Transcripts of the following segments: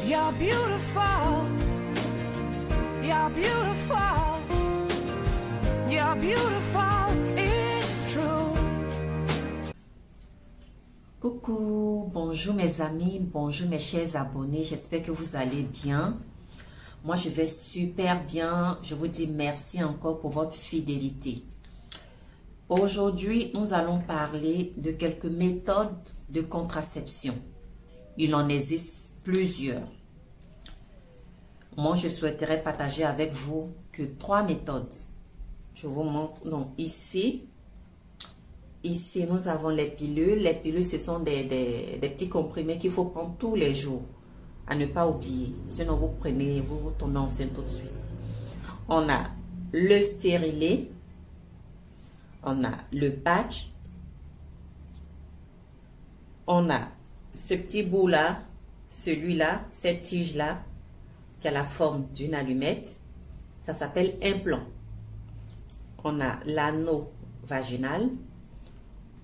You're beautiful. You're beautiful. You're beautiful. It's true. Coucou, bonjour mes amis, bonjour mes chers abonnés, j'espère que vous allez bien. Moi je vais super bien, je vous dis merci encore pour votre fidélité. Aujourd'hui, nous allons parler de quelques méthodes de contraception. Il en existe plusieurs. Moi, je souhaiterais partager avec vous que 3 méthodes. Je vous montre. Donc, ici, nous avons les pilules. Les pilules, ce sont des petits comprimés qu'il faut prendre tous les jours. À ne pas oublier. Sinon, vous prenez, vous tombez enceinte tout de suite. On a le stérilet. On a le patch. On a ce petit bout là, celui-là, cette tige-là, qui a la forme d'une allumette. Ça s'appelle implant. On a l'anneau vaginal.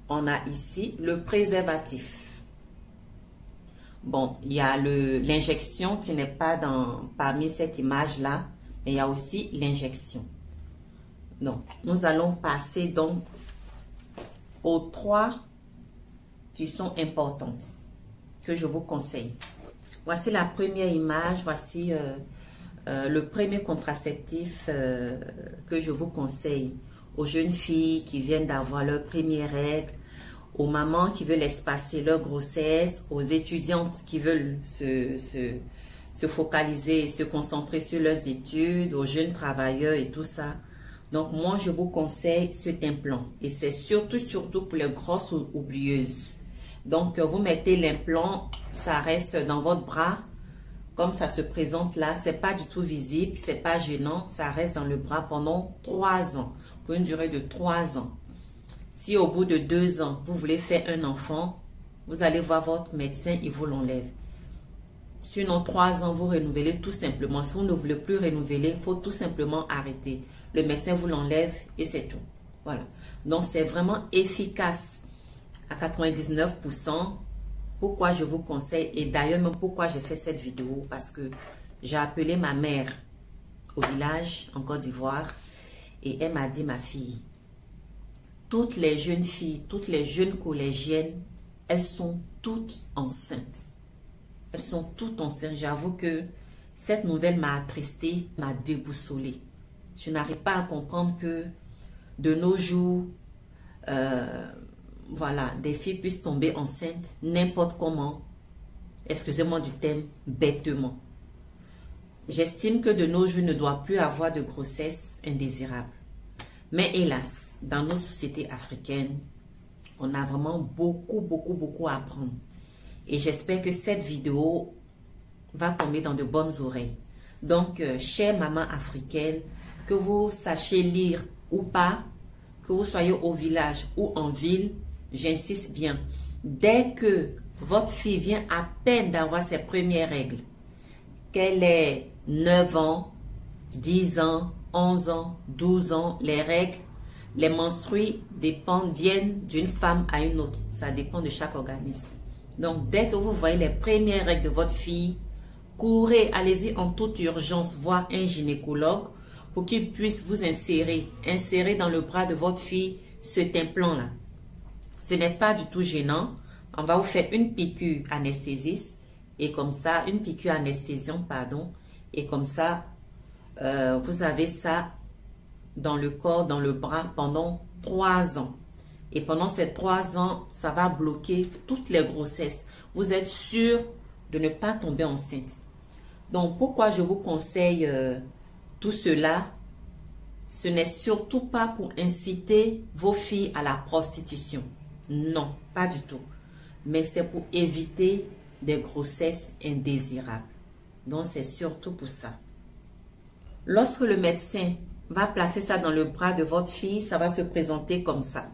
On a ici le préservatif. Bon, il y a l'injection qui n'est pas parmi cette image-là, mais il y a aussi l'injection. Donc, nous allons passer donc aux 3 qui sont importantes, que je vous conseille. Voici la première image, voici le premier contraceptif que je vous conseille aux jeunes filles qui viennent d'avoir leur première règle, aux mamans qui veulent espacer leur grossesse, aux étudiantes qui veulent se focaliser, se concentrer sur leurs études, aux jeunes travailleurs et tout ça. Donc, moi, je vous conseille cet implant. Et c'est surtout pour les grosses oublieuses. Donc, vous mettez l'implant, ça reste dans votre bras. Comme ça se présente là, c'est pas du tout visible, c'est pas gênant. Ça reste dans le bras pendant 3 ans. Pour une durée de 3 ans. Si au bout de 2 ans, vous voulez faire un enfant, vous allez voir votre médecin, il vous l'enlève. Sinon, 3 ans, vous renouvelez tout simplement. Si vous ne voulez plus renouveler, il faut tout simplement arrêter. Le médecin vous l'enlève et c'est tout. Voilà. Donc, c'est vraiment efficace à 99%. Pourquoi je vous conseille, et d'ailleurs même pourquoi j'ai fait cette vidéo, parce que j'ai appelé ma mère au village en Côte d'Ivoire et elle m'a dit, ma fille, toutes les jeunes filles, toutes les jeunes collégiennes, elles sont toutes enceintes. Elles sont toutes enceintes. J'avoue que cette nouvelle m'a attristée, m'a déboussolée. Je n'arrive pas à comprendre que de nos jours, voilà, des filles puissent tomber enceintes n'importe comment. Excusez-moi du terme, bêtement. J'estime que de nos jours, ne doit plus avoir de grossesse indésirable. Mais hélas, dans nos sociétés africaines, on a vraiment beaucoup à apprendre. Et j'espère que cette vidéo va tomber dans de bonnes oreilles. Donc, chère maman africaine, que vous sachiez lire ou pas, que vous soyez au village ou en ville, j'insiste bien. Dès que votre fille vient à peine d'avoir ses premières règles, qu'elle ait 9 ans, 10 ans, 11 ans, 12 ans, les règles, les menstrues viennent d'une femme à une autre. Ça dépend de chaque organisme. Donc, dès que vous voyez les premières règles de votre fille, courez, allez-y en toute urgence voir un gynécologue pour qu'il puisse vous insérer dans le bras de votre fille cet implant-là. Ce n'est pas du tout gênant. On va vous faire une piqûre anesthésiste et comme ça, une piqûre anesthésiante, pardon, et comme ça, vous avez ça dans le corps, dans le bras pendant 3 ans. Et pendant ces 3 ans, ça va bloquer toutes les grossesses. Vous êtes sûr de ne pas tomber enceinte. Donc, pourquoi je vous conseille tout cela? Ce n'est surtout pas pour inciter vos filles à la prostitution. Non, pas du tout. Mais c'est pour éviter des grossesses indésirables. Donc, c'est surtout pour ça. Lorsque le médecin va placer ça dans le bras de votre fille, ça va se présenter comme ça.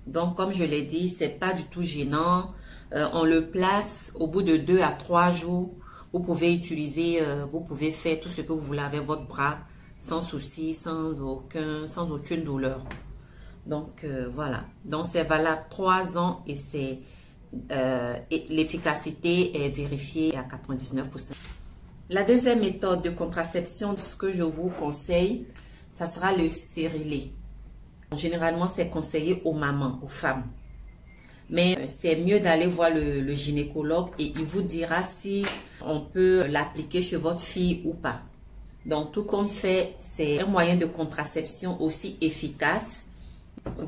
Donc, comme je l'ai dit, c'est pas du tout gênant. On le place au bout de 2 à 3 jours. Vous pouvez utiliser, vous pouvez faire tout ce que vous voulez avec votre bras sans souci, sans aucune douleur. Donc, voilà. Donc, c'est valable 3 ans et c'est et l'efficacité est vérifiée à 99%. La deuxième méthode de contraception, ce que je vous conseille, ça sera le stérilet. Généralement, c'est conseillé aux mamans, aux femmes. Mais c'est mieux d'aller voir le gynécologue et il vous dira si on peut l'appliquer chez votre fille ou pas. Donc, tout compte fait, c'est un moyen de contraception aussi efficace.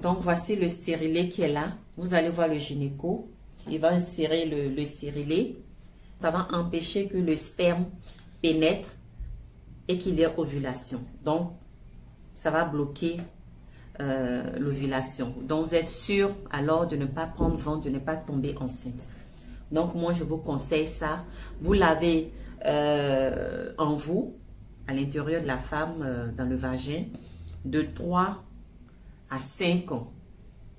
Donc, voici le stérilet qui est là. Vous allez voir le gynéco. Il va insérer le stérilet. Ça va empêcher que le sperme pénètre et qu'il y ait ovulation. Donc, ça va bloquer l'ovulation. Donc, vous êtes sûr alors de ne pas prendre vent, de ne pas tomber enceinte. Donc, moi, je vous conseille ça. Vous l'avez en vous, à l'intérieur de la femme, dans le vagin, de 3 à 5 ans.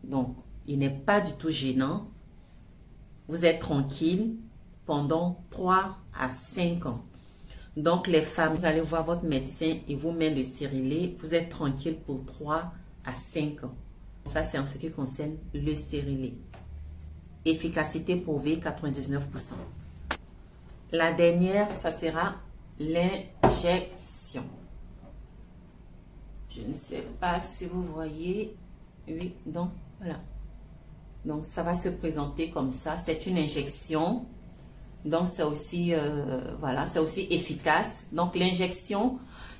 Donc, il n'est pas du tout gênant. Vous êtes tranquille pendant 3 à 5 ans. Donc, les femmes, vous allez voir votre médecin, il vous met le stérilet. Vous êtes tranquille pour 3 à 5 ans. Ça, c'est en ce qui concerne le stérilet. Efficacité prouvée, 99%. La dernière, ça sera l'injection. Je ne sais pas si vous voyez. Oui, donc, voilà. Donc, ça va se présenter comme ça. C'est une injection. Donc, c'est aussi, voilà, c'est aussi efficace. Donc, l'injection,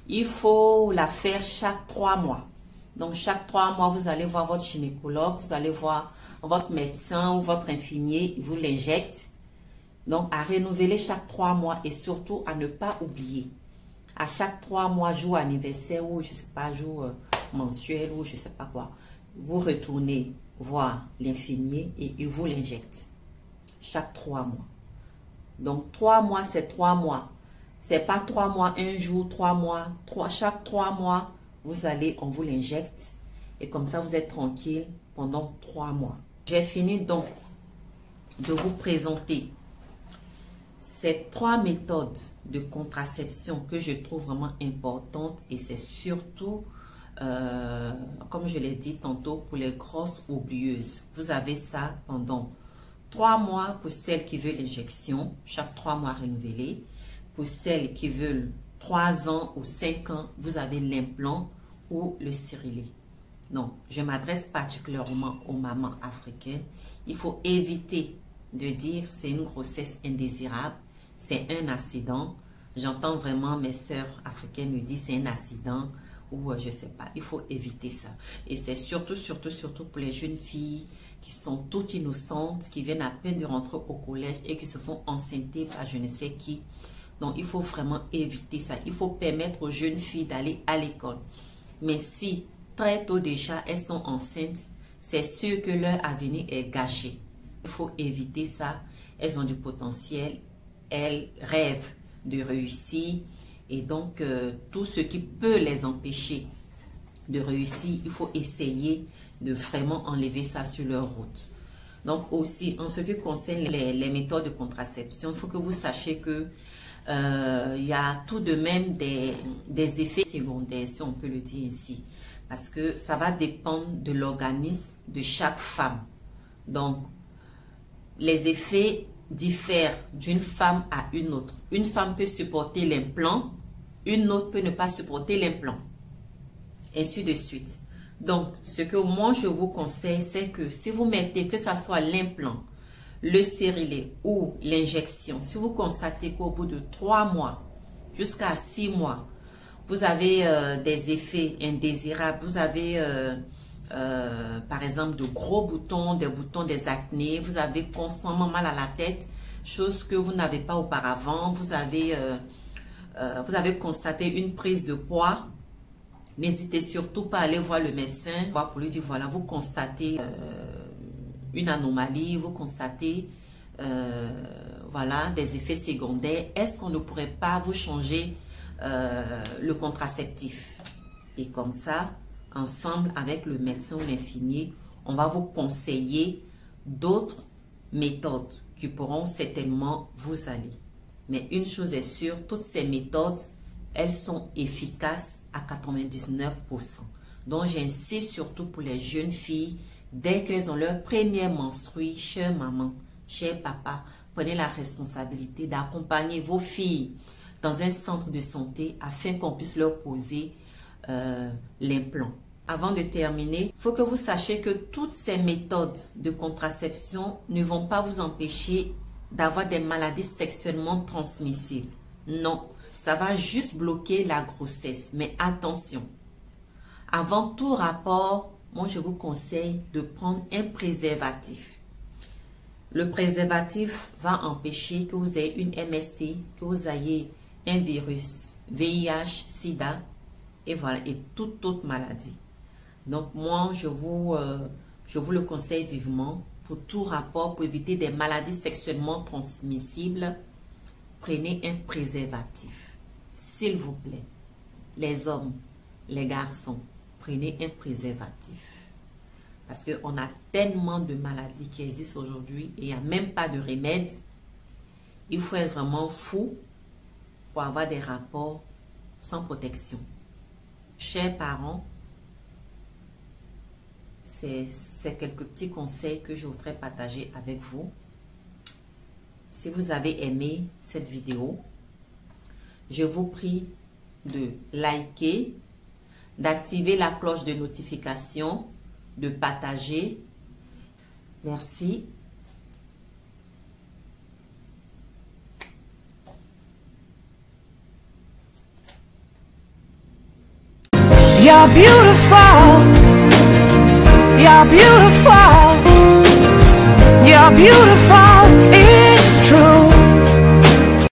il faut la faire chaque 3 mois. Donc, chaque 3 mois, vous allez voir votre gynécologue, vous allez voir votre médecin ou votre infirmier, il vous l'injecte. Donc, à renouveler chaque 3 mois et surtout à ne pas oublier. À chaque 3 mois, jour anniversaire ou, je ne sais pas, jour mensuel ou je ne sais pas quoi, vous retournez voir l'infirmier et il vous l'injecte. Chaque 3 mois. Donc, 3 mois, c'est 3 mois. C'est pas 3 mois, un jour, 3 mois. Chaque 3 mois, vous allez, on vous l'injecte. Et comme ça, vous êtes tranquille pendant 3 mois. J'ai fini donc de vous présenter ces 3 méthodes de contraception que je trouve vraiment importantes. Et c'est surtout, comme je l'ai dit tantôt, pour les grosses oublieuses. Vous avez ça pendant 3 mois pour celles qui veulent l'injection, chaque 3 mois renouvelé. Pour celles qui veulent 3 ans ou 5 ans, vous avez l'implant ou le stérilet. Donc, je m'adresse particulièrement aux mamans africaines. Il faut éviter de dire c'est une grossesse indésirable, c'est un accident. J'entends vraiment mes sœurs africaines me dire c'est un accident ou je ne sais pas. Il faut éviter ça. Et c'est surtout pour les jeunes filles qui sont toutes innocentes, qui viennent à peine de rentrer au collège et qui se font enceinter par je ne sais qui. Donc, il faut vraiment éviter ça. Il faut permettre aux jeunes filles d'aller à l'école. Mais si très tôt déjà elles sont enceintes, c'est sûr que leur avenir est gâché. Il faut éviter ça. Elles ont du potentiel. Elles rêvent de réussir. Et donc, tout ce qui peut les empêcher de réussir, il faut essayer de vraiment enlever ça sur leur route. Donc aussi, en ce qui concerne les méthodes de contraception, il faut que vous sachiez que il y a tout de même des effets secondaires, si on peut le dire ainsi. Parce que ça va dépendre de l'organisme de chaque femme. Donc, les effets diffèrent d'une femme à une autre. Une femme peut supporter l'implant, une autre peut ne pas supporter l'implant. Ainsi de suite. Donc, ce que moi je vous conseille, c'est que si vous mettez, que ce soit l'implant, le stérilet ou l'injection, si vous constatez qu'au bout de 3 mois jusqu'à 6 mois, vous avez des effets indésirables, vous avez par exemple de gros boutons, des acnés, vous avez constamment mal à la tête, chose que vous n'avez pas auparavant, vous avez constaté une prise de poids, n'hésitez surtout pas à aller voir le médecin pour lui dire voilà, vous constatez une anomalie, vous constatez voilà, des effets secondaires. Est-ce qu'on ne pourrait pas vous changer le contraceptif? Et comme ça, ensemble avec le médecin ou l'infirmier, on va vous conseiller d'autres méthodes qui pourront certainement vous aller. Mais une chose est sûre, toutes ces méthodes, elles sont efficaces à 99%. Donc, j'insiste surtout pour les jeunes filles, dès qu'elles ont leur première menstruée, chère maman, chers papas, prenez la responsabilité d'accompagner vos filles dans un centre de santé afin qu'on puisse leur poser l'implant. Avant de terminer, il faut que vous sachiez que toutes ces méthodes de contraception ne vont pas vous empêcher d'avoir des maladies sexuellement transmissibles. Non, ça va juste bloquer la grossesse. Mais attention, avant tout rapport, moi je vous conseille de prendre un préservatif. Le préservatif va empêcher que vous ayez une MST, que vous ayez un virus, VIH, SIDA, et voilà, et toute autre maladie. Donc moi, je vous le conseille vivement pour tout rapport, pour éviter des maladies sexuellement transmissibles. Prenez un préservatif, s'il vous plaît. Les hommes, les garçons, prenez un préservatif. Parce qu'on a tellement de maladies qui existent aujourd'hui et il n'y a même pas de remède. Il faut être vraiment fou pour avoir des rapports sans protection. Chers parents, c'est quelques petits conseils que je voudrais partager avec vous. Si vous avez aimé cette vidéo, je vous prie de liker, d'activer la cloche de notification, de partager. Merci. You're beautiful. You're beautiful. You're beautiful.